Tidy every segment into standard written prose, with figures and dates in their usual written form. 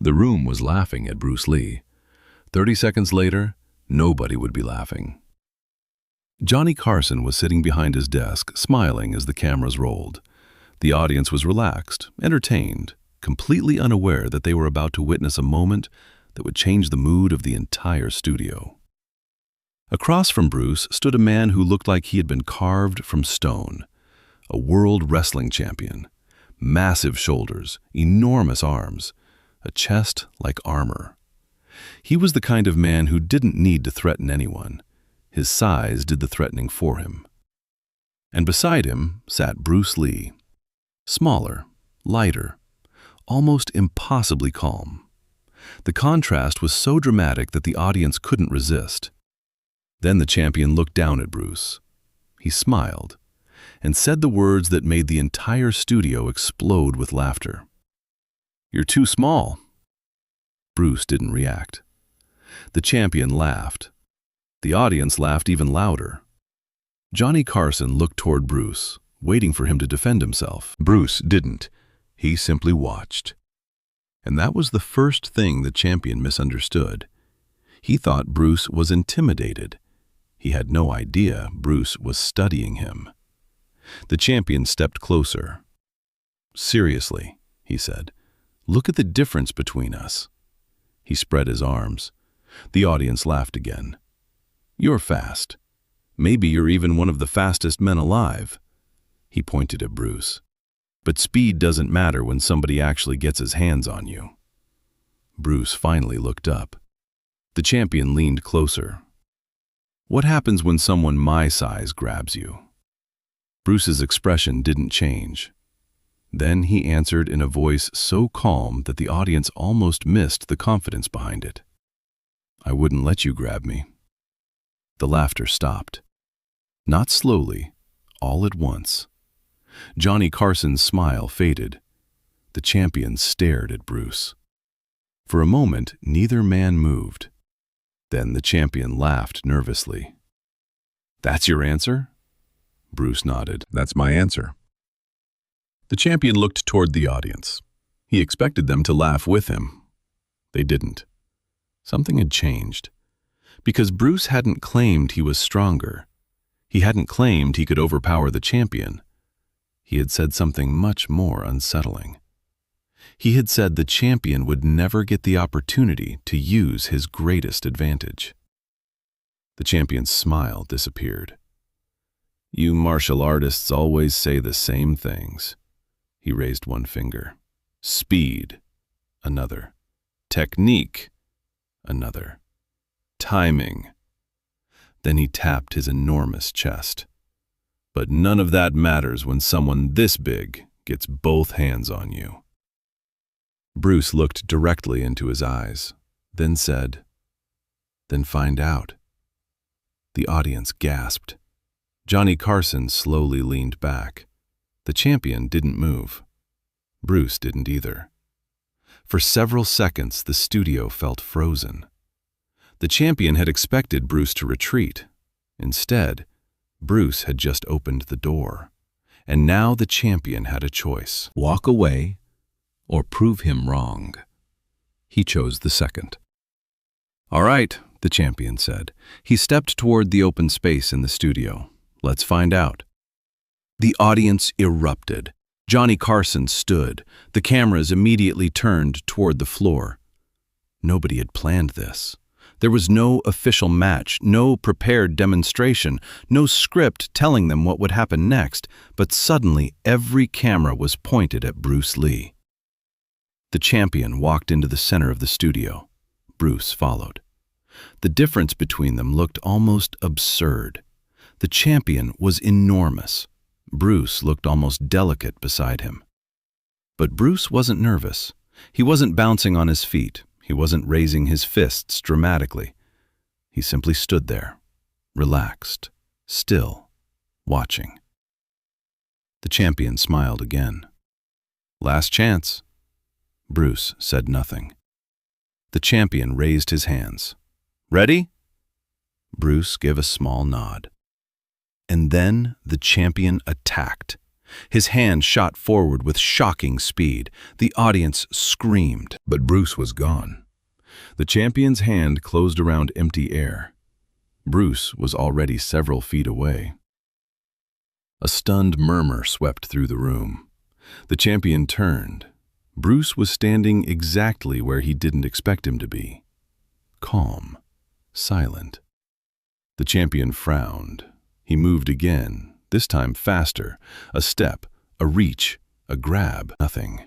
The room was laughing at Bruce Lee. 30 seconds later, nobody would be laughing. Johnny Carson was sitting behind his desk, smiling as the cameras rolled. The audience was relaxed, entertained, completely unaware that they were about to witness a moment that would change the mood of the entire studio. Across from Bruce stood a man who looked like he had been carved from stone. A world wrestling champion. Massive shoulders, enormous arms, a chest like armor. He was the kind of man who didn't need to threaten anyone. His size did the threatening for him. And beside him sat Bruce Lee. Smaller, lighter, almost impossibly calm. The contrast was so dramatic that the audience couldn't resist. Then the champion looked down at Bruce. He smiled and said the words that made the entire studio explode with laughter. "You're too small." Bruce didn't react. The champion laughed. The audience laughed even louder. Johnny Carson looked toward Bruce, waiting for him to defend himself. Bruce didn't. He simply watched. And that was the first thing the champion misunderstood. He thought Bruce was intimidated. He had no idea Bruce was studying him. The champion stepped closer. "Seriously," he said, "look at the difference between us." He spread his arms. The audience laughed again. "You're fast. Maybe you're even one of the fastest men alive." He pointed at Bruce. "But speed doesn't matter when somebody actually gets his hands on you." Bruce finally looked up. The champion leaned closer. "What happens when someone my size grabs you?" Bruce's expression didn't change. Then he answered in a voice so calm that the audience almost missed the confidence behind it. "I wouldn't let you grab me." The laughter stopped. Not slowly, all at once. Johnny Carson's smile faded. The champion stared at Bruce. For a moment, neither man moved. Then the champion laughed nervously. "That's your answer?" Bruce nodded. "That's my answer." The champion looked toward the audience. He expected them to laugh with him. They didn't. Something had changed. Because Bruce hadn't claimed he was stronger. He hadn't claimed he could overpower the champion. He had said something much more unsettling. He had said the champion would never get the opportunity to use his greatest advantage. The champion's smile disappeared. "You martial artists always say the same things." He raised one finger. "Speed," another. "Technique," another. "Timing." Then he tapped his enormous chest. "But none of that matters when someone this big gets both hands on you." Bruce looked directly into his eyes, then said, "Then find out." The audience gasped. Johnny Carson slowly leaned back. The champion didn't move. Bruce didn't either. For several seconds, the studio felt frozen. The champion had expected Bruce to retreat. Instead, Bruce had just opened the door. And now the champion had a choice: walk away or prove him wrong. He chose the second. "All right," the champion said. He stepped toward the open space in the studio. "Let's find out." The audience erupted. Johnny Carson stood. The cameras immediately turned toward the floor. Nobody had planned this. There was no official match, no prepared demonstration, no script telling them what would happen next, but suddenly every camera was pointed at Bruce Lee. The champion walked into the center of the studio. Bruce followed. The difference between them looked almost absurd. The champion was enormous. Bruce looked almost delicate beside him. But Bruce wasn't nervous. He wasn't bouncing on his feet. He wasn't raising his fists dramatically. He simply stood there, relaxed, still, watching. The champion smiled again. "Last chance." Bruce said nothing. The champion raised his hands. "Ready?" Bruce gave a small nod. And then the champion attacked. His hand shot forward with shocking speed. The audience screamed, but Bruce was gone. The champion's hand closed around empty air. Bruce was already several feet away. A stunned murmur swept through the room. The champion turned. Bruce was standing exactly where he didn't expect him to be. Calm, silent. The champion frowned. He moved again, this time faster. A step, a reach, a grab, nothing.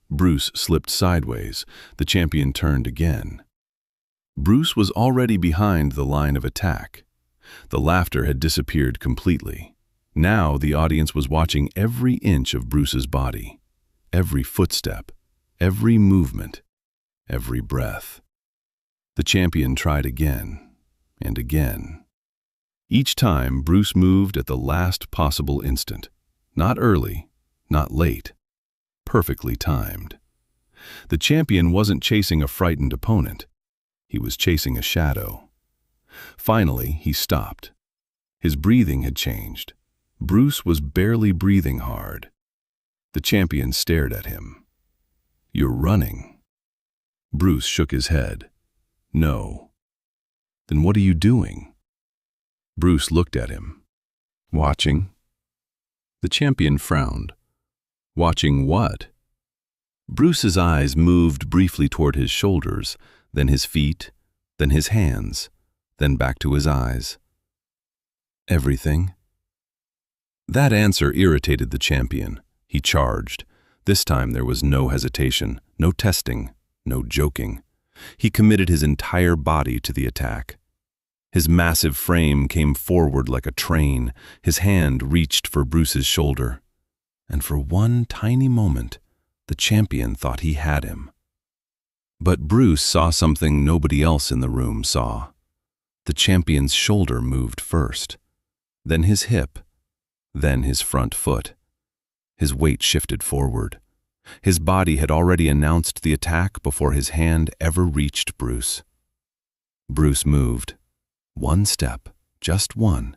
Bruce slipped sideways. The champion turned again. Bruce was already behind the line of attack. The laughter had disappeared completely. Now the audience was watching every inch of Bruce's body, every footstep, every movement, every breath. The champion tried again and again. Each time, Bruce moved at the last possible instant. Not early, not late. Perfectly timed. The champion wasn't chasing a frightened opponent. He was chasing a shadow. Finally, he stopped. His breathing had changed. Bruce was barely breathing hard. The champion stared at him. "You're running." Bruce shook his head. "No." "Then what are you doing?" Bruce looked at him. "Watching." The champion frowned. "Watching what?" Bruce's eyes moved briefly toward his shoulders, then his feet, then his hands, then back to his eyes. "Everything." That answer irritated the champion. He charged. This time there was no hesitation, no testing, no joking. He committed his entire body to the attack. His massive frame came forward like a train. His hand reached for Bruce's shoulder. And for one tiny moment, the champion thought he had him. But Bruce saw something nobody else in the room saw. The champion's shoulder moved first, then his hip, then his front foot. His weight shifted forward. His body had already announced the attack before his hand ever reached Bruce. Bruce moved. One step, just one.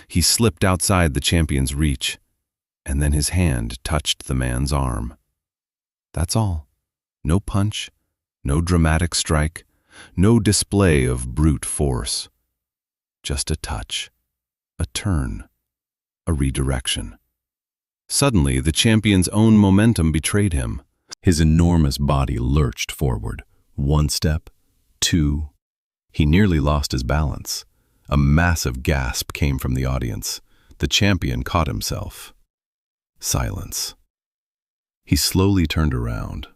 He slipped outside the champion's reach, and then his hand touched the man's arm. That's all. No punch, no dramatic strike, no display of brute force. Just a touch, a turn, a redirection. Suddenly, the champion's own momentum betrayed him. His enormous body lurched forward. One step, two. He nearly lost his balance. A massive gasp came from the audience. The champion caught himself. Silence. He slowly turned around.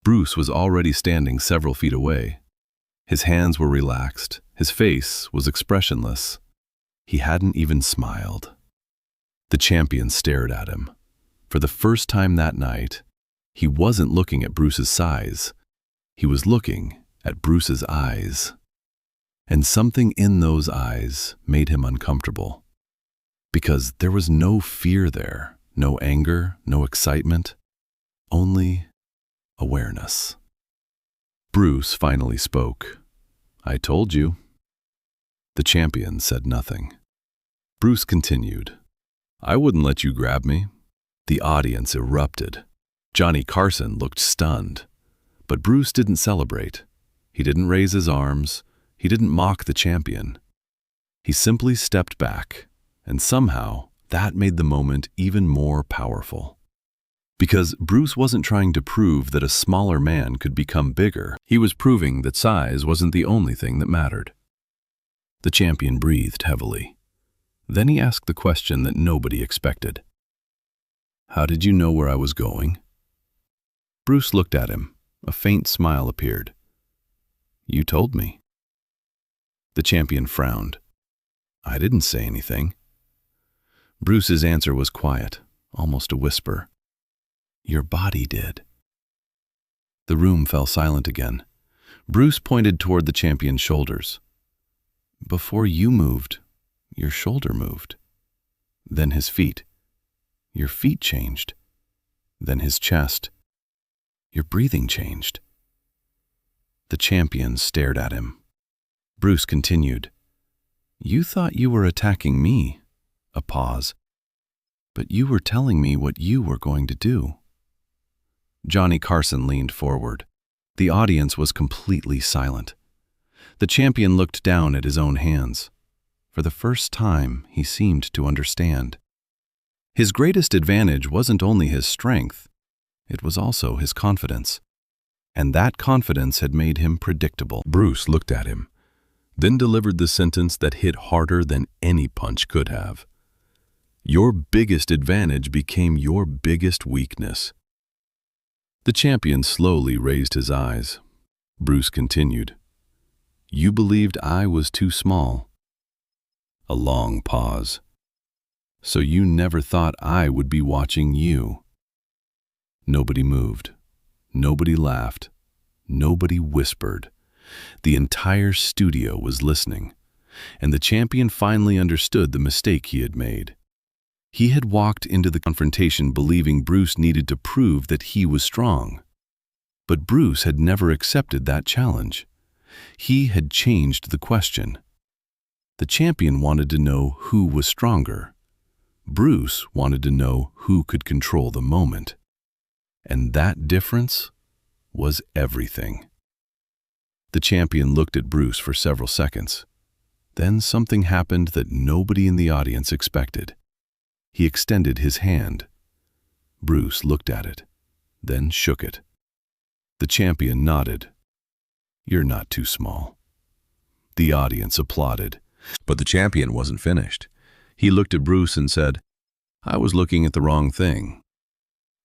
Bruce was already standing several feet away. His hands were relaxed. His face was expressionless. He hadn't even smiled. The champion stared at him. For the first time that night, he wasn't looking at Bruce's size. He was looking at Bruce's eyes. And something in those eyes made him uncomfortable. Because there was no fear there, no anger, no excitement, only awareness. Bruce finally spoke. "I told you." The champion said nothing. Bruce continued. "I wouldn't let you grab me." The audience erupted. Johnny Carson looked stunned. But Bruce didn't celebrate. He didn't raise his arms. He didn't mock the champion. He simply stepped back, and somehow that made the moment even more powerful. Because Bruce wasn't trying to prove that a smaller man could become bigger. He was proving that size wasn't the only thing that mattered. The champion breathed heavily. Then he asked the question that nobody expected. "How did you know where I was going?" Bruce looked at him. A faint smile appeared. "You told me." The champion frowned. "I didn't say anything." Bruce's answer was quiet, almost a whisper. "Your body did." The room fell silent again. Bruce pointed toward the champion's shoulders. "Before you moved, your shoulder moved. Then his feet. Your feet changed. Then his chest. Your breathing changed." The champion stared at him. Bruce continued. "You thought you were attacking me." A pause. But you were telling me what you were going to do. Johnny Carson leaned forward. The audience was completely silent. The champion looked down at his own hands. For the first time, he seemed to understand. His greatest advantage wasn't only his strength, it was also his confidence. And that confidence had made him predictable. Bruce looked at him, then delivered the sentence that hit harder than any punch could have. Your biggest advantage became your biggest weakness. The champion slowly raised his eyes. Bruce continued, You believed I was too small. A long pause. So you never thought I would be watching you. Nobody moved. Nobody laughed. Nobody whispered. The entire studio was listening, and the champion finally understood the mistake he had made. He had walked into the confrontation believing Bruce needed to prove that he was strong. But Bruce had never accepted that challenge. He had changed the question. The champion wanted to know who was stronger. Bruce wanted to know who could control the moment. And that difference was everything. The champion looked at Bruce for several seconds. Then something happened that nobody in the audience expected. He extended his hand. Bruce looked at it, then shook it. The champion nodded. You're not too small. The audience applauded. But the champion wasn't finished. He looked at Bruce and said, I was looking at the wrong thing.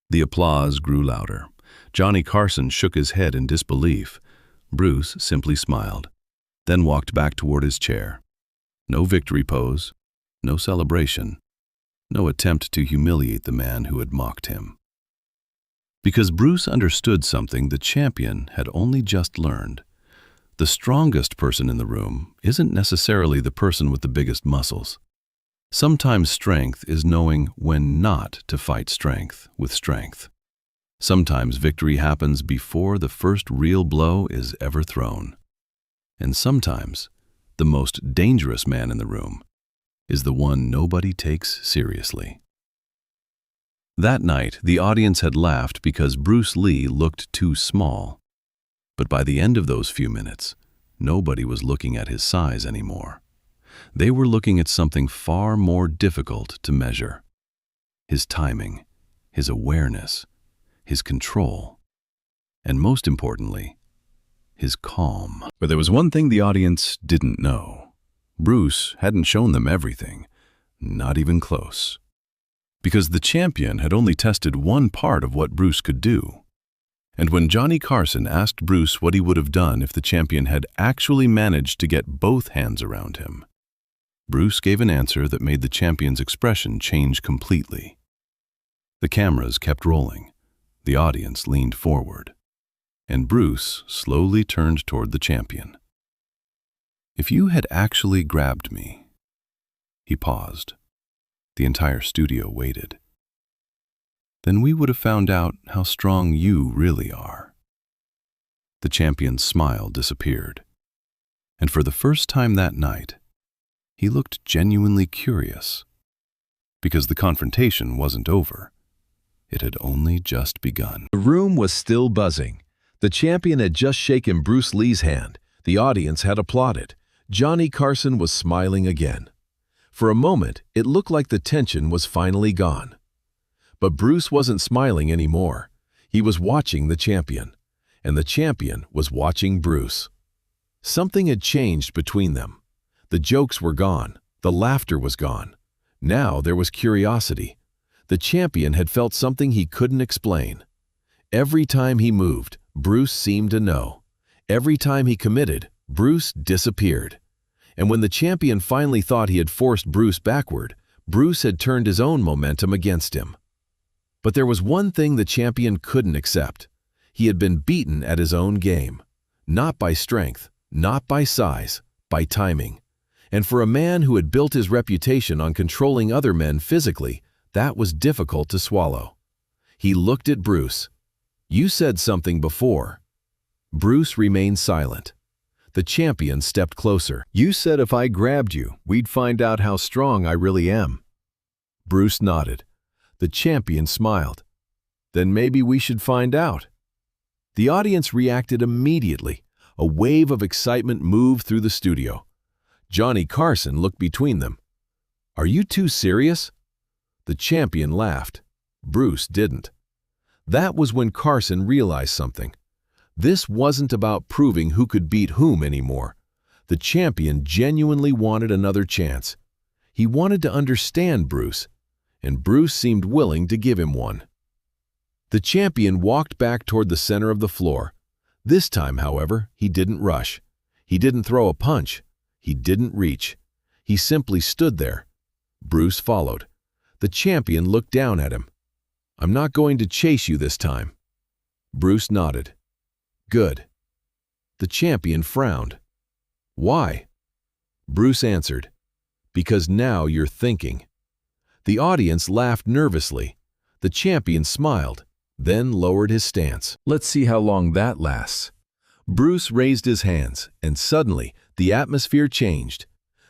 The applause grew louder. Johnny Carson shook his head in disbelief. Bruce simply smiled, then walked back toward his chair. No victory pose, no celebration, no attempt to humiliate the man who had mocked him. Because Bruce understood something the champion had only just learned. The strongest person in the room isn't necessarily the person with the biggest muscles. Sometimes strength is knowing when not to fight strength with strength. Sometimes victory happens before the first real blow is ever thrown. And sometimes the most dangerous man in the room is the one nobody takes seriously. That night, the audience had laughed because Bruce Lee looked too small. But by the end of those few minutes, nobody was looking at his size anymore. They were looking at something far more difficult to measure. His timing, his awareness, his control, and most importantly, his calm. But there was one thing the audience didn't know. Bruce hadn't shown them everything, not even close. Because the champion had only tested one part of what Bruce could do. And when Johnny Carson asked Bruce what he would have done if the champion had actually managed to get both hands around him, Bruce gave an answer that made the champion's expression change completely. The cameras kept rolling. The audience leaned forward. And Bruce slowly turned toward the champion. If you had actually grabbed me, he paused. The entire studio waited. Then we would have found out how strong you really are. The champion's smile disappeared. And for the first time that night, he looked genuinely curious. Because the confrontation wasn't over. It had only just begun. The room was still buzzing. The champion had just shaken Bruce Lee's hand. The audience had applauded. Johnny Carson was smiling again. For a moment, it looked like the tension was finally gone. But Bruce wasn't smiling anymore. He was watching the champion, and the champion was watching Bruce. Something had changed between them. The jokes were gone. The laughter was gone. Now there was curiosity. The champion had felt something he couldn't explain. Every time he moved, Bruce seemed to know. Every time he committed, Bruce disappeared. And when the champion finally thought he had forced Bruce backward, Bruce had turned his own momentum against him. But there was one thing the champion couldn't accept. He had been beaten at his own game. Not by strength, not by size, by timing. And for a man who had built his reputation on controlling other men physically, that was difficult to swallow. He looked at Bruce. You said something before. Bruce remained silent. The champion stepped closer. You said if I grabbed you, we'd find out how strong I really am. Bruce nodded. The champion smiled. "Then maybe we should find out." The audience reacted immediately. A wave of excitement moved through the studio. Johnny Carson looked between them. "Are you two serious?" The champion laughed. Bruce didn't. That was when Carson realized something. This wasn't about proving who could beat whom anymore. The champion genuinely wanted another chance. He wanted to understand Bruce, and Bruce seemed willing to give him one. The champion walked back toward the center of the floor. This time, however, he didn't rush. He didn't throw a punch. He didn't reach. He simply stood there. Bruce followed. The champion looked down at him. "I'm not going to chase you this time." Bruce nodded. "Good." The champion frowned. "Why?" Bruce answered, "Because now you're thinking." The audience laughed nervously. The champion smiled, then lowered his stance. "Let's see how long that lasts." Bruce raised his hands, and suddenly the atmosphere changed.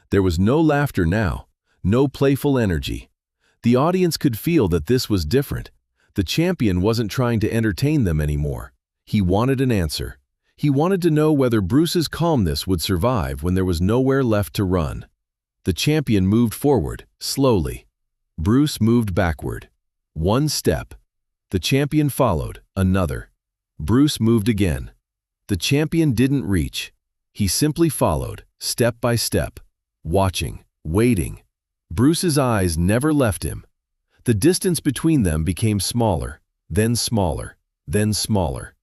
There was no laughter now, no playful energy. The audience could feel that this was different. The champion wasn't trying to entertain them anymore. He wanted an answer. He wanted to know whether Bruce's calmness would survive when there was nowhere left to run. The champion moved forward, slowly. Bruce moved backward. One step. The champion followed, another. Bruce moved again. The champion didn't reach. He simply followed, step by step, watching, waiting. Bruce's eyes never left him. The distance between them became smaller, then smaller, then smaller.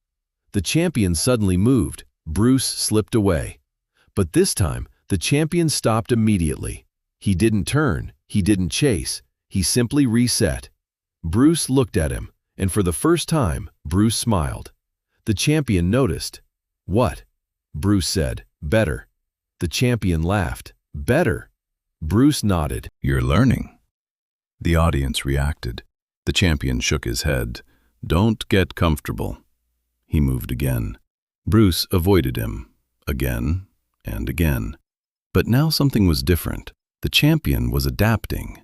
The champion suddenly moved. Bruce slipped away. But this time, the champion stopped immediately. He didn't turn, he didn't chase, he simply reset. Bruce looked at him, and for the first time, Bruce smiled. The champion noticed. "What?" Bruce said. "Better." The champion laughed. "Better." Bruce nodded. "You're learning." The audience reacted. The champion shook his head. "Don't get comfortable." He moved again. Bruce avoided him, again and again. But now something was different. The champion was adapting.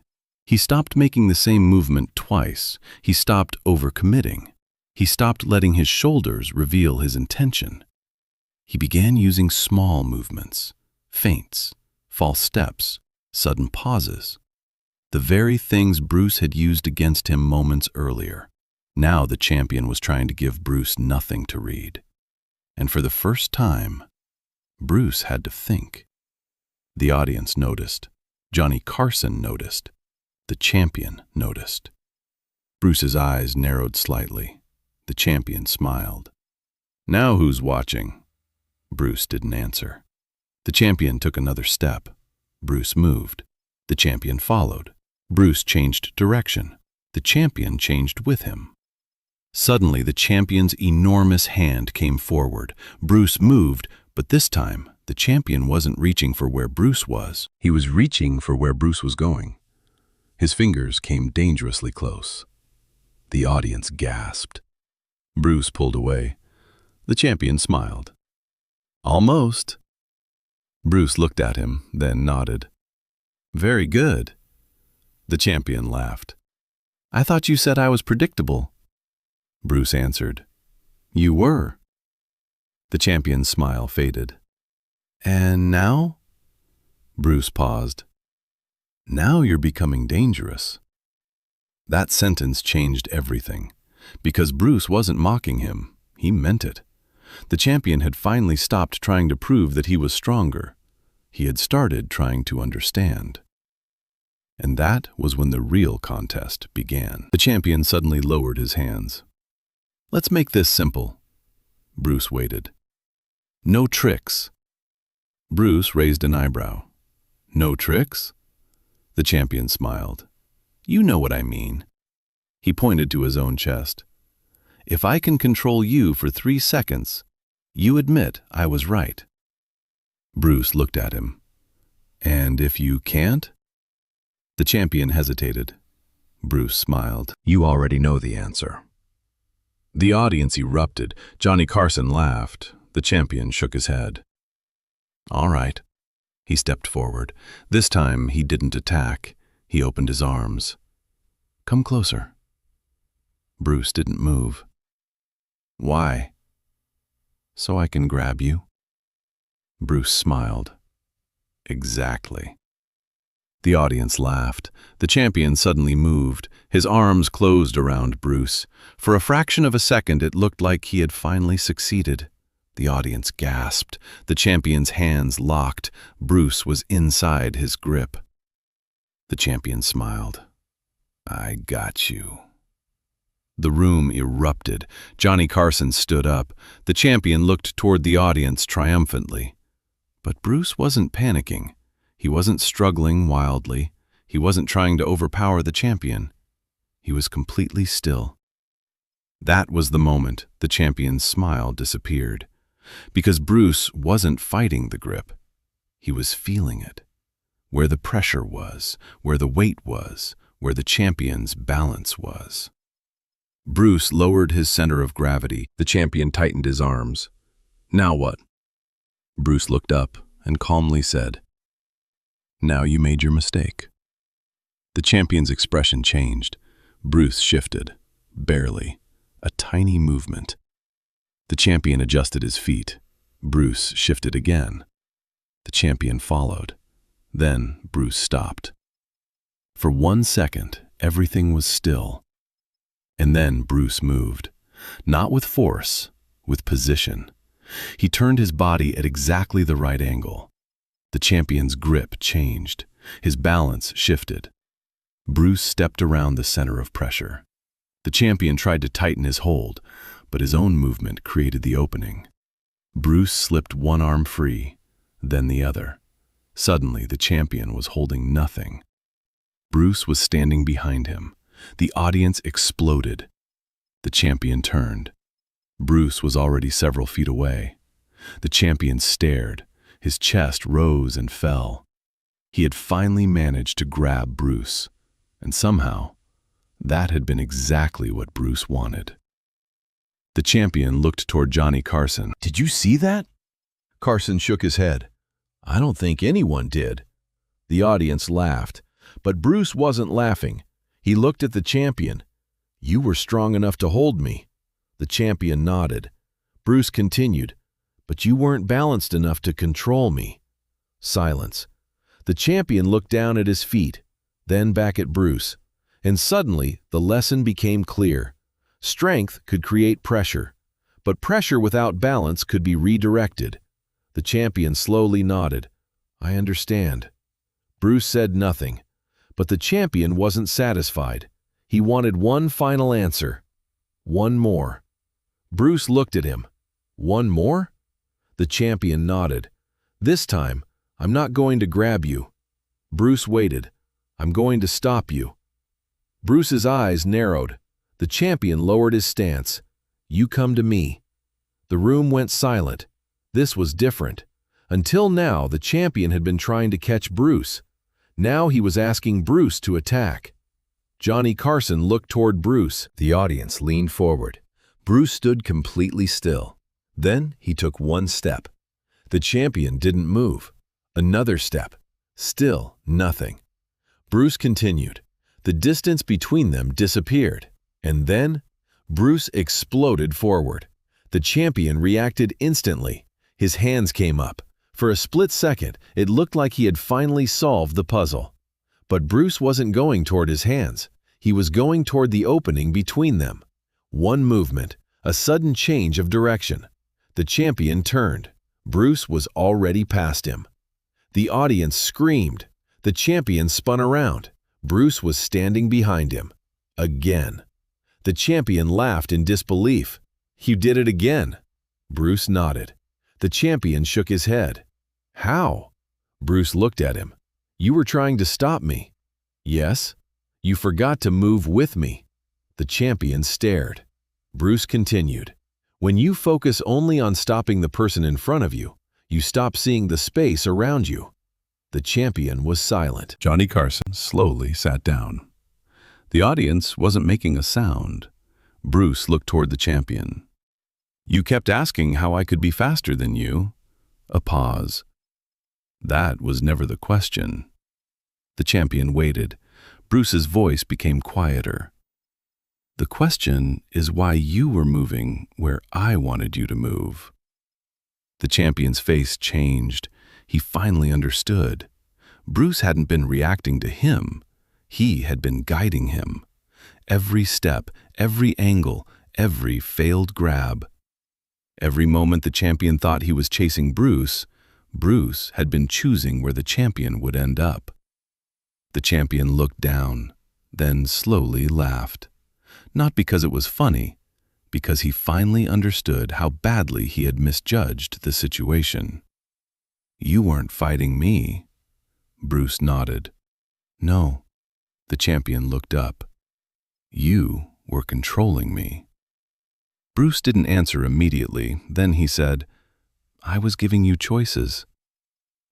He stopped making the same movement twice. He stopped overcommitting. He stopped letting his shoulders reveal his intention. He began using small movements, feints, false steps, sudden pauses. The very things Bruce had used against him moments earlier. Now the champion was trying to give Bruce nothing to read. And for the first time, Bruce had to think. The audience noticed. Johnny Carson noticed. The champion noticed. Bruce's eyes narrowed slightly. The champion smiled. "Now who's watching?" Bruce didn't answer. The champion took another step. Bruce moved. The champion followed. Bruce changed direction. The champion changed with him. Suddenly, the champion's enormous hand came forward. Bruce moved, but this time, the champion wasn't reaching for where Bruce was. He was reaching for where Bruce was going. His fingers came dangerously close. The audience gasped. Bruce pulled away. The champion smiled. "Almost." Bruce looked at him, then nodded. "Very good." The champion laughed. "I thought you said I was predictable." Bruce answered, "You were." The champion's smile faded. "And now?" Bruce paused. "Now you're becoming dangerous." That sentence changed everything. Because Bruce wasn't mocking him, he meant it. The champion had finally stopped trying to prove that he was stronger. He had started trying to understand. And that was when the real contest began. The champion suddenly lowered his hands. "Let's make this simple." Bruce waited. "No tricks." Bruce raised an eyebrow. "No tricks?" The champion smiled. "You know what I mean." He pointed to his own chest. "If I can control you for 3 seconds, you admit I was right." Bruce looked at him. "And if you can't?" The champion hesitated. Bruce smiled. "You already know the answer." The audience erupted. Johnny Carson laughed. The champion shook his head. "All right." He stepped forward. This time he didn't attack. He opened his arms. "Come closer." Bruce didn't move. Why? So I can grab you? Bruce smiled. Exactly. The audience laughed. The champion suddenly moved. His arms closed around Bruce. For a fraction of a second, it looked like he had finally succeeded. The audience gasped. The champion's hands locked. Bruce was inside his grip. The champion smiled. I got you. The room erupted. Johnny Carson stood up. The champion looked toward the audience triumphantly. But Bruce wasn't panicking. He wasn't struggling wildly. He wasn't trying to overpower the champion. He was completely still. That was the moment the champion's smile disappeared. Because Bruce wasn't fighting the grip. He was feeling it. Where the pressure was, where the weight was, where the champion's balance was. Bruce lowered his center of gravity. The champion tightened his arms. Now what? Bruce looked up and calmly said, Now you made your mistake. The champion's expression changed. Bruce shifted, barely, a tiny movement. The champion adjusted his feet. Bruce shifted again. The champion followed. Then Bruce stopped. For 1 second, everything was still. And then Bruce moved, not with force, with position. He turned his body at exactly the right angle. The champion's grip changed. His balance shifted. Bruce stepped around the center of pressure. The champion tried to tighten his hold, but his own movement created the opening. Bruce slipped one arm free, then the other. Suddenly, the champion was holding nothing. Bruce was standing behind him. The audience exploded. The champion turned. Bruce was already several feet away. The champion stared. His chest rose and fell. He had finally managed to grab Bruce, and somehow, that had been exactly what Bruce wanted. The champion looked toward Johnny Carson. Did you see that? Carson shook his head. I don't think anyone did. The audience laughed, but Bruce wasn't laughing. He looked at the champion. You were strong enough to hold me. The champion nodded. Bruce continued, but you weren't balanced enough to control me. Silence. The champion looked down at his feet, then back at Bruce, and suddenly the lesson became clear. Strength could create pressure, but pressure without balance could be redirected. The champion slowly nodded. I understand. Bruce said nothing, but the champion wasn't satisfied. He wanted one final answer. One more. Bruce looked at him. One more? The champion nodded. This time, I'm not going to grab you. Bruce waited. I'm going to stop you. Bruce's eyes narrowed. The champion lowered his stance. You come to me. The room went silent. This was different. Until now, the champion had been trying to catch Bruce. Now he was asking Bruce to attack. Johnny Carson looked toward Bruce. The audience leaned forward. Bruce stood completely still. Then he took one step. The champion didn't move. Another step. Still nothing. Bruce continued. The distance between them disappeared. And then, Bruce exploded forward. The champion reacted instantly. His hands came up. For a split second, it looked like he had finally solved the puzzle. But Bruce wasn't going toward his hands. He was going toward the opening between them. One movement, a sudden change of direction. The champion turned. Bruce was already past him. The audience screamed. The champion spun around. Bruce was standing behind him. Again. The champion laughed in disbelief. You did it again. Bruce nodded. The champion shook his head. How? Bruce looked at him. You were trying to stop me. Yes. You forgot to move with me. The champion stared. Bruce continued. When you focus only on stopping the person in front of you, you stop seeing the space around you. The champion was silent. Johnny Carson slowly sat down. The audience wasn't making a sound. Bruce looked toward the champion. You kept asking how I could be faster than you. A pause. That was never the question. The champion waited. Bruce's voice became quieter. The question is why you were moving where I wanted you to move. The champion's face changed. He finally understood. Bruce hadn't been reacting to him. He had been guiding him. Every step, every angle, every failed grab. Every moment the champion thought he was chasing Bruce, Bruce had been choosing where the champion would end up. The champion looked down, then slowly laughed. Not because it was funny, because he finally understood how badly he had misjudged the situation. You weren't fighting me. Bruce nodded. No. The champion looked up. You were controlling me. Bruce didn't answer immediately. Then he said, I was giving you choices.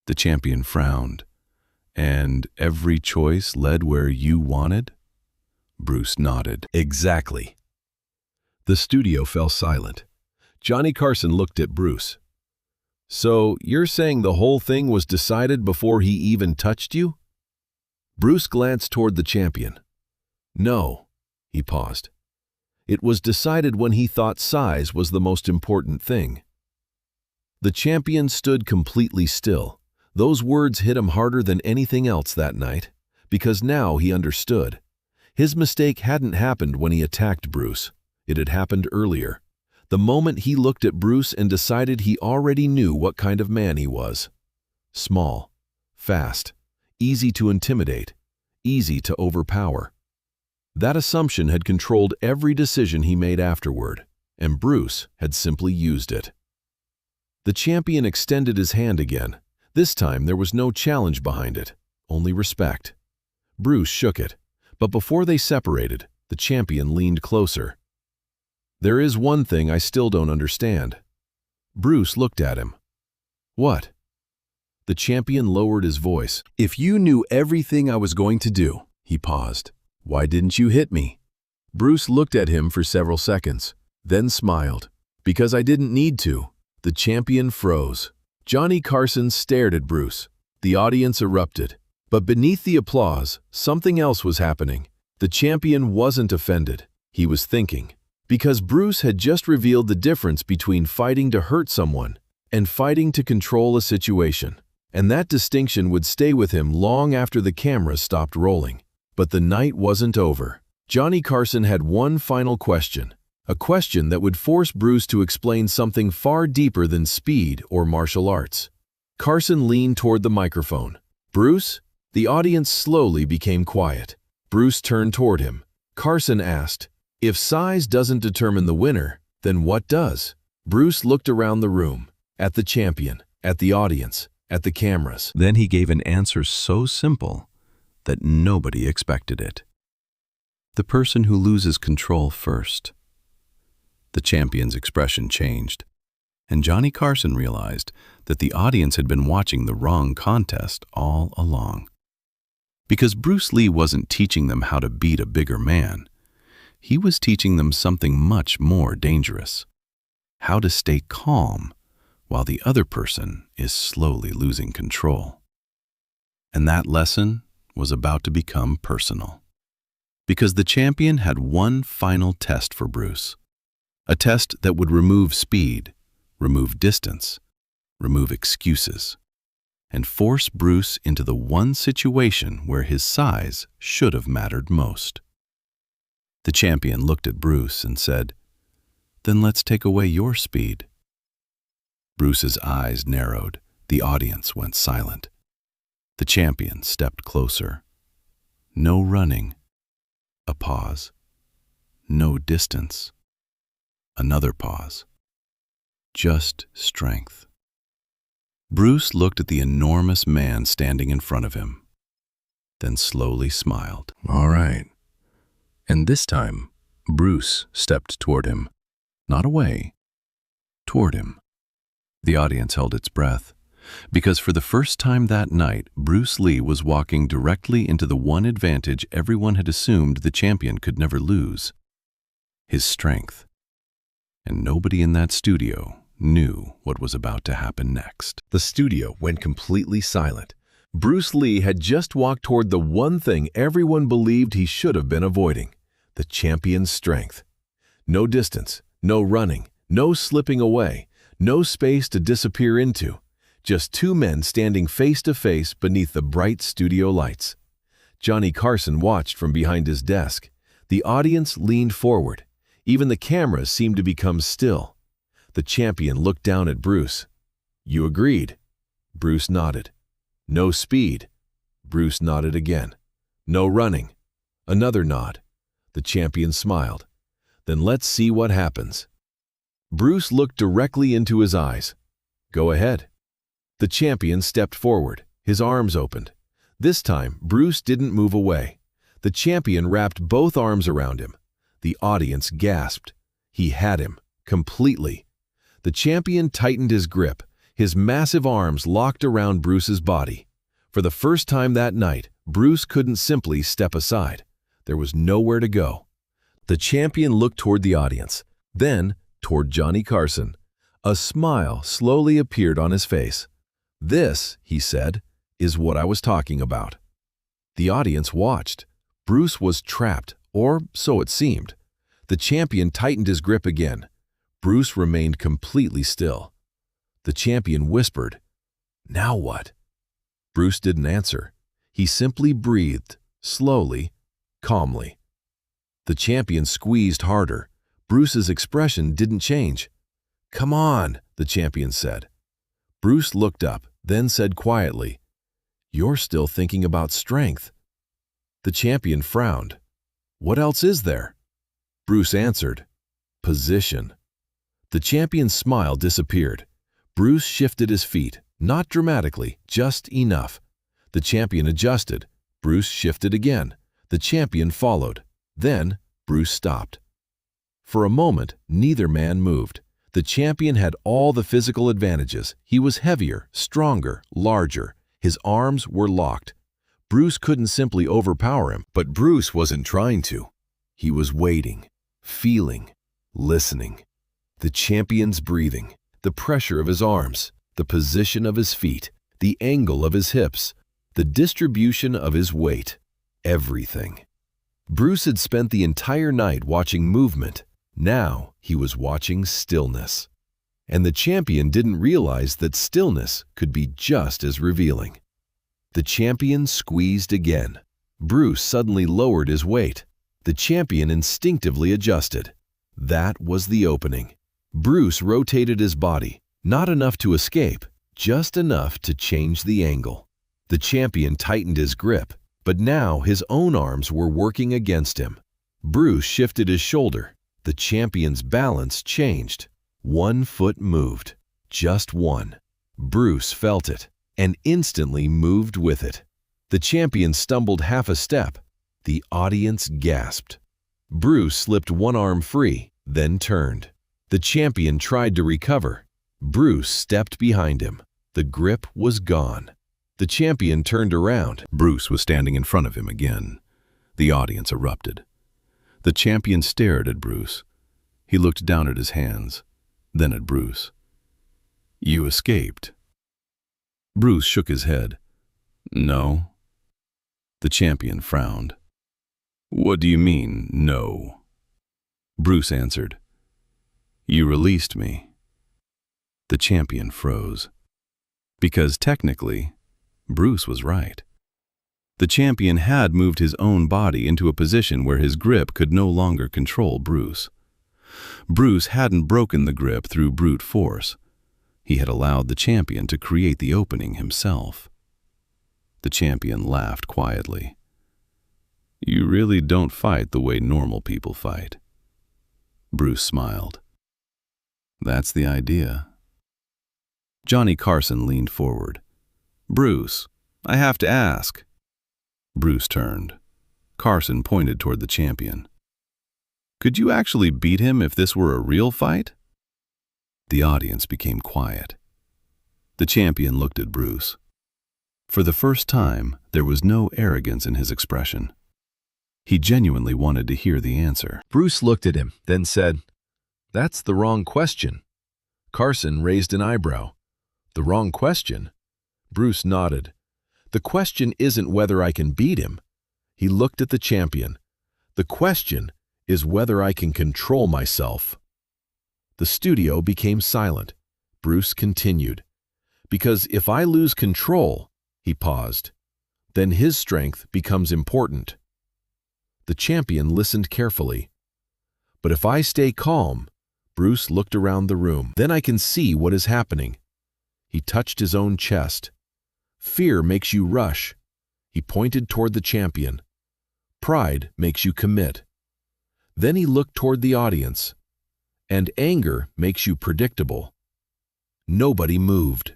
The champion frowned. And every choice led where you wanted? Bruce nodded. Exactly. The studio fell silent. Johnny Carson looked at Bruce. So you're saying the whole thing was decided before he even touched you? Bruce glanced toward the champion. No, he paused. It was decided when he thought size was the most important thing. The champion stood completely still. Those words hit him harder than anything else that night, because now he understood. His mistake hadn't happened when he attacked Bruce. It had happened earlier. The moment he looked at Bruce and decided he already knew what kind of man he was. Small, fast, easy to intimidate, easy to overpower. That assumption had controlled every decision he made afterward, and Bruce had simply used it. The champion extended his hand again. This time there was no challenge behind it, only respect. Bruce shook it, but before they separated, the champion leaned closer. There is one thing I still don't understand. Bruce looked at him. What? The champion lowered his voice. If you knew everything I was going to do, he paused. Why didn't you hit me? Bruce looked at him for several seconds, then smiled. Because I didn't need to. The champion froze. Johnny Carson stared at Bruce. The audience erupted. But beneath the applause, something else was happening. The champion wasn't offended. He was thinking. Because Bruce had just revealed the difference between fighting to hurt someone and fighting to control a situation. And that distinction would stay with him long after the camera stopped rolling. But the night wasn't over. Johnny Carson had one final question. A question that would force Bruce to explain something far deeper than speed or martial arts. Carson leaned toward the microphone. Bruce? The audience slowly became quiet. Bruce turned toward him. Carson asked, if size doesn't determine the winner, then what does? Bruce looked around the room, at the champion, at the audience, at the cameras. Then he gave an answer so simple that nobody expected it. The person who loses control first. The champion's expression changed, and Johnny Carson realized that the audience had been watching the wrong contest all along. Because Bruce Lee wasn't teaching them how to beat a bigger man. He was teaching them something much more dangerous. How to stay calm while the other person is slowly losing control. And that lesson was about to become personal. Because the champion had one final test for Bruce. A test that would remove speed, remove distance, remove excuses, and force Bruce into the one situation where his size should have mattered most. The champion looked at Bruce and said, "Then let's take away your speed." Bruce's eyes narrowed. The audience went silent. The champion stepped closer. No running. A pause. No distance. Another pause. Just strength. Bruce looked at the enormous man standing in front of him, then slowly smiled. All right. And this time, Bruce stepped toward him. Not away. Toward him. The audience held its breath, because for the first time that night, Bruce Lee was walking directly into the one advantage everyone had assumed the champion could never lose. His strength. And nobody in that studio knew what was about to happen next. The studio went completely silent. Bruce Lee had just walked toward the one thing everyone believed he should have been avoiding. the champion's strength. No distance, no running, no slipping away, no space to disappear into. Just two men standing face to face beneath the bright studio lights. Johnny Carson watched from behind his desk. The audience leaned forward. Even the cameras seemed to become still. The champion looked down at Bruce. "You agreed?" Bruce nodded. "No speed?" Bruce nodded again. "No running?" Another nod. The champion smiled. "Then let's see what happens." Bruce looked directly into his eyes. "Go ahead." The champion stepped forward, his arms opened. This time, Bruce didn't move away. The champion wrapped both arms around him. The audience gasped. He had him, completely. The champion tightened his grip, his massive arms locked around Bruce's body. For the first time that night, Bruce couldn't simply step aside. There was nowhere to go. The champion looked toward the audience, then toward Johnny Carson. A smile slowly appeared on his face. "This," he said, "is what I was talking about." The audience watched. Bruce was trapped, or so it seemed. The champion tightened his grip again. Bruce remained completely still. The champion whispered, "Now what?" Bruce didn't answer. He simply breathed, slowly, calmly. The champion squeezed harder. Bruce's expression didn't change. "Come on," the champion said. Bruce looked up, then said quietly, "You're still thinking about strength." The champion frowned. "What else is there?" Bruce answered, "Position." The champion's smile disappeared. Bruce shifted his feet, not dramatically, just enough. The champion adjusted. Bruce shifted again. The champion followed. Then Bruce stopped. For a moment, neither man moved. The champion had all the physical advantages. He was heavier, stronger, larger. His arms were locked. Bruce couldn't simply overpower him, but Bruce wasn't trying to. He was waiting, feeling, listening. The champion's breathing, the pressure of his arms, the position of his feet, the angle of his hips, the distribution of his weight, everything. Bruce had spent the entire night watching movement. Now he was watching stillness. And the champion didn't realize that stillness could be just as revealing. The champion squeezed again. Bruce suddenly lowered his weight. The champion instinctively adjusted. That was the opening. Bruce rotated his body, not enough to escape, just enough to change the angle. The champion tightened his grip, but now his own arms were working against him. Bruce shifted his shoulder. The champion's balance changed. One foot moved. Just one. Bruce felt it and instantly moved with it. The champion stumbled half a step. The audience gasped. Bruce slipped one arm free, then turned. The champion tried to recover. Bruce stepped behind him. The grip was gone. The champion turned around. Bruce was standing in front of him again. The audience erupted. The champion stared at Bruce. He looked down at his hands, then at Bruce. "You escaped." Bruce shook his head. "No." The champion frowned. "What do you mean, no?" Bruce answered, "You released me." The champion froze. Because technically, Bruce was right. The champion had moved his own body into a position where his grip could no longer control Bruce. Bruce hadn't broken the grip through brute force. He had allowed the champion to create the opening himself. The champion laughed quietly. "You really don't fight the way normal people fight." Bruce smiled. "That's the idea." Johnny Carson leaned forward. "Bruce, I have to ask." Bruce turned. Carson pointed toward the champion. "Could you actually beat him if this were a real fight?" The audience became quiet. The champion looked at Bruce. For the first time, there was no arrogance in his expression. He genuinely wanted to hear the answer. Bruce looked at him, then said, "That's the wrong question." Carson raised an eyebrow. "The wrong question?" Bruce nodded. "The question isn't whether I can beat him." He looked at the champion. "The question is whether I can control myself." The studio became silent. Bruce continued, "Because if I lose control," he paused, "then his strength becomes important." The champion listened carefully. "But if I stay calm," Bruce looked around the room, "then I can see what is happening." He touched his own chest. "Fear makes you rush." He pointed toward the champion. "Pride makes you commit." Then he looked toward the audience. "And anger makes you predictable." Nobody moved.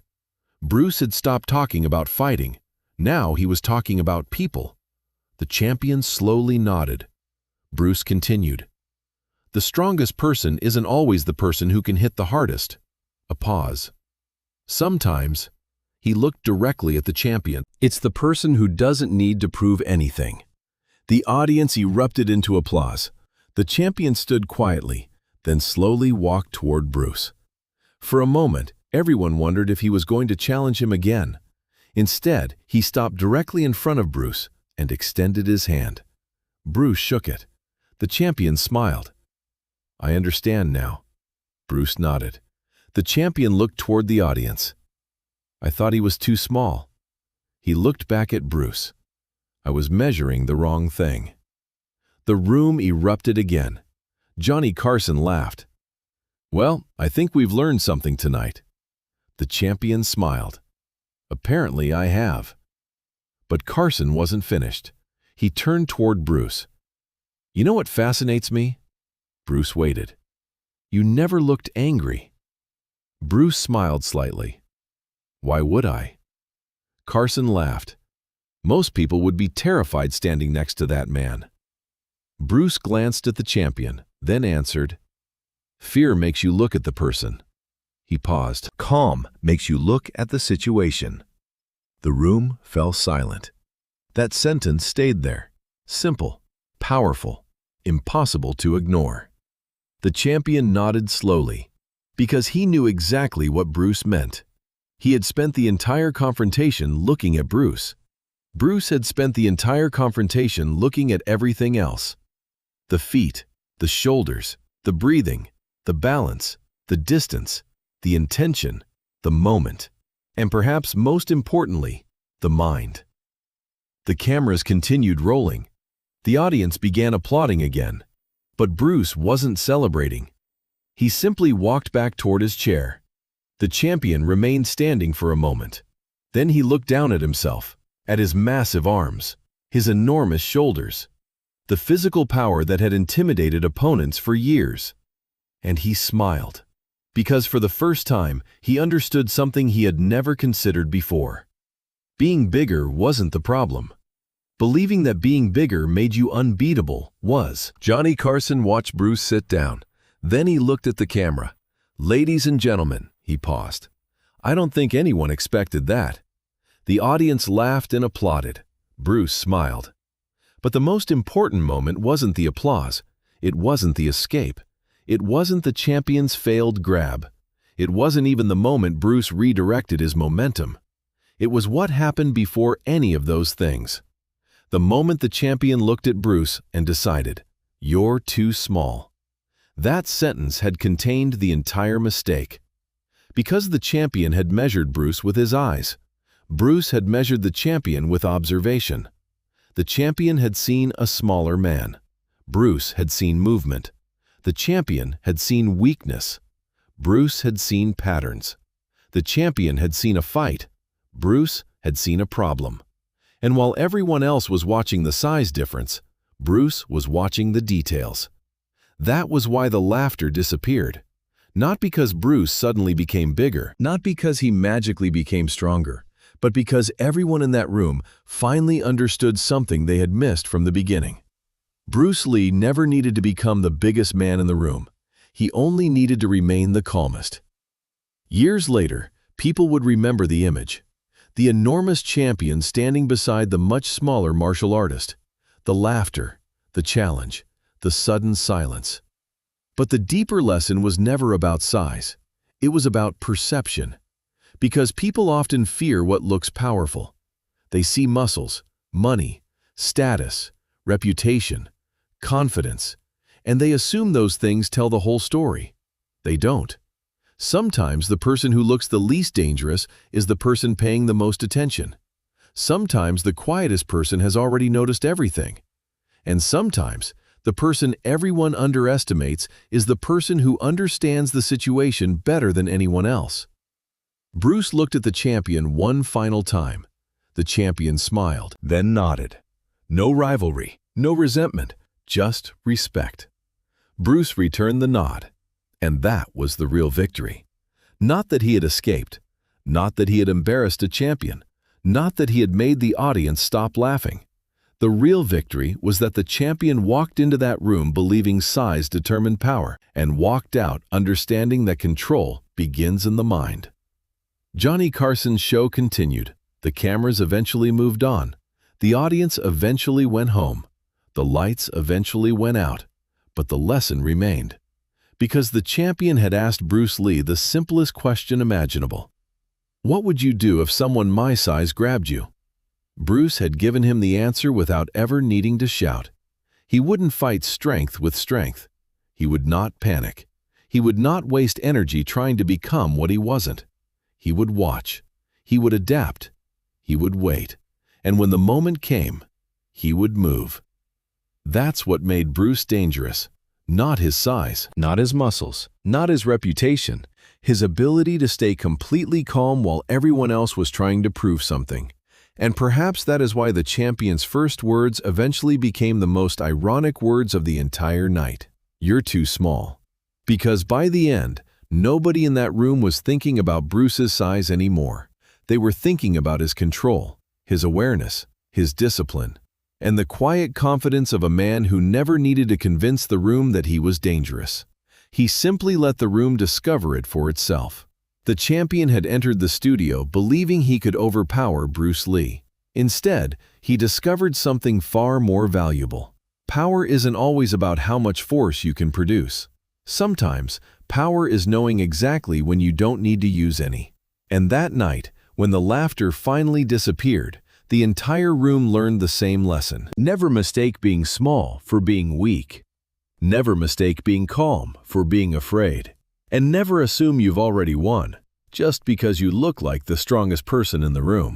Bruce had stopped talking about fighting. Now he was talking about people. The champion slowly nodded. Bruce continued, "The strongest person isn't always the person who can hit the hardest." A pause. "Sometimes," he looked directly at the champion, "it's the person who doesn't need to prove anything." The audience erupted into applause. The champion stood quietly, then slowly walked toward Bruce. For a moment, everyone wondered if he was going to challenge him again. Instead, he stopped directly in front of Bruce and extended his hand. Bruce shook it. The champion smiled. "I understand now." Bruce nodded. The champion looked toward the audience. "I thought he was too small." He looked back at Bruce. "I was measuring the wrong thing." The room erupted again. Johnny Carson laughed. "Well, I think we've learned something tonight." The champion smiled. "Apparently I have." But Carson wasn't finished. He turned toward Bruce. "You know what fascinates me?" Bruce waited. "You never looked angry." Bruce smiled slightly. "Why would I?" Carson laughed. "Most people would be terrified standing next to that man." Bruce glanced at the champion, then answered, "Fear makes you look at the person." He paused. "Calm makes you look at the situation." The room fell silent. That sentence stayed there. Simple, powerful, impossible to ignore. The champion nodded slowly, because he knew exactly what Bruce meant. He had spent the entire confrontation looking at Bruce. Bruce had spent the entire confrontation looking at everything else. The feet, the shoulders, the breathing, the balance, the distance, the intention, the moment, and perhaps most importantly, the mind. The cameras continued rolling. The audience began applauding again. But Bruce wasn't celebrating. He simply walked back toward his chair. The champion remained standing for a moment. Then he looked down at himself, at his massive arms, his enormous shoulders, the physical power that had intimidated opponents for years. And he smiled, because for the first time, he understood something he had never considered before. Being bigger wasn't the problem. Believing that being bigger made you unbeatable was. Johnny Carson watched Bruce sit down. Then he looked at the camera. "Ladies and gentlemen," he paused. "I don't think anyone expected that." The audience laughed and applauded. Bruce smiled. But the most important moment wasn't the applause. It wasn't the escape. It wasn't the champion's failed grab. It wasn't even the moment Bruce redirected his momentum. It was what happened before any of those things. The moment the champion looked at Bruce and decided, "You're too small." That sentence had contained the entire mistake. Because the champion had measured Bruce with his eyes, Bruce had measured the champion with observation. The champion had seen a smaller man. Bruce had seen movement. The champion had seen weakness. Bruce had seen patterns. The champion had seen a fight. Bruce had seen a problem. And while everyone else was watching the size difference, Bruce was watching the details. That was why the laughter disappeared. Not because Bruce suddenly became bigger, not because he magically became stronger, but because everyone in that room finally understood something they had missed from the beginning. Bruce Lee never needed to become the biggest man in the room. He only needed to remain the calmest. Years later, people would remember the image. The enormous champion standing beside the much smaller martial artist. The laughter, the challenge, the sudden silence. But the deeper lesson was never about size. It was about perception. Because people often fear what looks powerful. They see muscles, money, status, reputation, confidence, and they assume those things tell the whole story. They don't. Sometimes the person who looks the least dangerous is the person paying the most attention. Sometimes the quietest person has already noticed everything. And sometimes the person everyone underestimates is the person who understands the situation better than anyone else. Bruce looked at the champion one final time. The champion smiled, then nodded. No rivalry, no resentment, just respect. Bruce returned the nod, and that was the real victory. Not that he had escaped, not that he had embarrassed a champion, not that he had made the audience stop laughing. The real victory was that the champion walked into that room believing size determined power and walked out understanding that control begins in the mind. Johnny Carson's show continued. The cameras eventually moved on. The audience eventually went home. The lights eventually went out. But the lesson remained. Because the champion had asked Bruce Lee the simplest question imaginable. What would you do if someone my size grabbed you? Bruce had given him the answer without ever needing to shout. He wouldn't fight strength with strength. He would not panic. He would not waste energy trying to become what he wasn't. He would watch. He would adapt. He would wait. And when the moment came, he would move. That's what made Bruce dangerous. Not his size, not his muscles, not his reputation. His ability to stay completely calm while everyone else was trying to prove something. And perhaps that is why the champion's first words eventually became the most ironic words of the entire night. You're too small. Because by the end, nobody in that room was thinking about Bruce's size anymore. They were thinking about his control, his awareness, his discipline, and the quiet confidence of a man who never needed to convince the room that he was dangerous. He simply let the room discover it for itself. The champion had entered the studio believing he could overpower Bruce Lee. Instead, he discovered something far more valuable. Power isn't always about how much force you can produce. Sometimes, power is knowing exactly when you don't need to use any. And that night, when the laughter finally disappeared, the entire room learned the same lesson. Never mistake being small for being weak. Never mistake being calm for being afraid. And never assume you've already won, just because you look like the strongest person in the room.